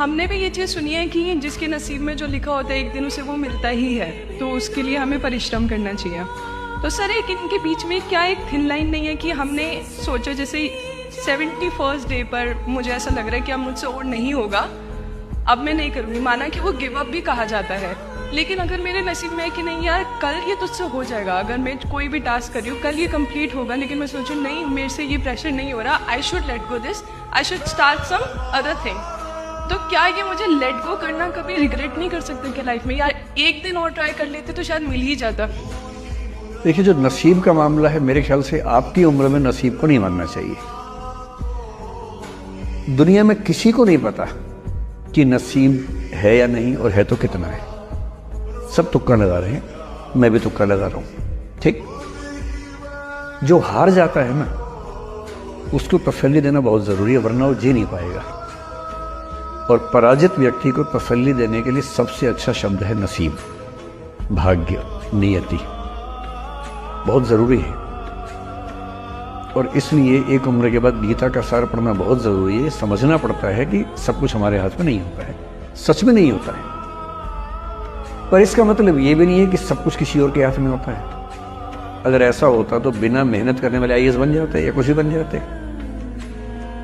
हमने भी ये चीज़ सुनी है कि जिसके नसीब में जो लिखा होता है एक दिन उसे वो मिलता ही है, तो उसके लिए हमें परिश्रम करना चाहिए। तो सर एक इनके बीच में क्या एक थिन लाइन नहीं है कि हमने सोचा जैसे 71st डे पर मुझे ऐसा लग रहा है कि अब मुझसे और नहीं होगा, अब मैं नहीं करूँगी। माना कि वो गिव अप भी कहा जाता है, लेकिन अगर मेरे नसीब में है कि नहीं यार कल ये तुझसे हो जाएगा, अगर मैं कोई भी टास्क कर रही हूँ कल ये कंप्लीट होगा, लेकिन मैं सोचूँ नहीं मेरे से ये प्रेशर नहीं हो रहा, I should let go this, I should start some other thing. तो क्या ये मुझे लेट गो करना कभी रिग्रेट नहीं कर सकते कि लाइफ में यार एक दिन और ट्राई कर लेते तो शायद मिल ही जाता? देखिए, जो नसीब का मामला है मेरे ख्याल से आपकी उम्र में नसीब को नहीं मानना चाहिए। दुनिया में किसी को नहीं पता कि नसीब है या नहीं, और है तो कितना है। सब तुक्का लगा रहे हैं, मैं भी तुक्का लगा रहा हूं। ठीक, जो हार जाता है ना उसको तसल्ली देना बहुत जरूरी है, वरना वो जी नहीं पाएगा। और पराजित व्यक्ति को तसल्ली देने के लिए सबसे अच्छा शब्द है नसीब, भाग्य, नियति, बहुत जरूरी है। और इसलिए एक उम्र के बाद गीता का सार पढ़ना बहुत जरूरी है। समझना पड़ता है कि सब कुछ हमारे हाथ में नहीं होता है, सच में नहीं होता है। पर इसका मतलब ये भी नहीं है कि सब कुछ किसी और के हाथ में होता है। अगर ऐसा होता तो बिना मेहनत करने वाले आईएएस बन जाते या कुछ भी बन जाते।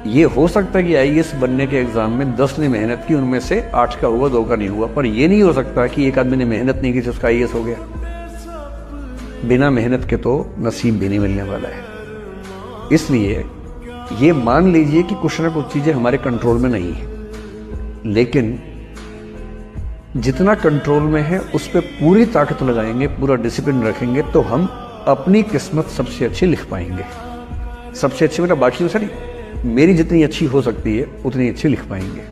ये हो सकता है कि आईएएस बनने के एग्जाम में 10 ने मेहनत की, उनमें से 8 का हुआ, 2 का नहीं हुआ। पर यह नहीं हो सकता कि एक आदमी ने मेहनत नहीं की तो उसका आईएएस हो गया। बिना मेहनत के तो नसीब भी नहीं मिलने वाला है। इसलिए ये मान लीजिए कि कुछ ना कुछ चीजें हमारे कंट्रोल में नहीं है, लेकिन जितना कंट्रोल में है उस पर पूरी ताकत लगाएंगे, पूरा डिसिप्लिन रखेंगे, तो हम अपनी किस्मत सबसे अच्छी लिख पाएंगे। सबसे अच्छी मतलब बाकी नहीं, मेरी जितनी अच्छी हो सकती है उतनी अच्छी लिख पाएंगे।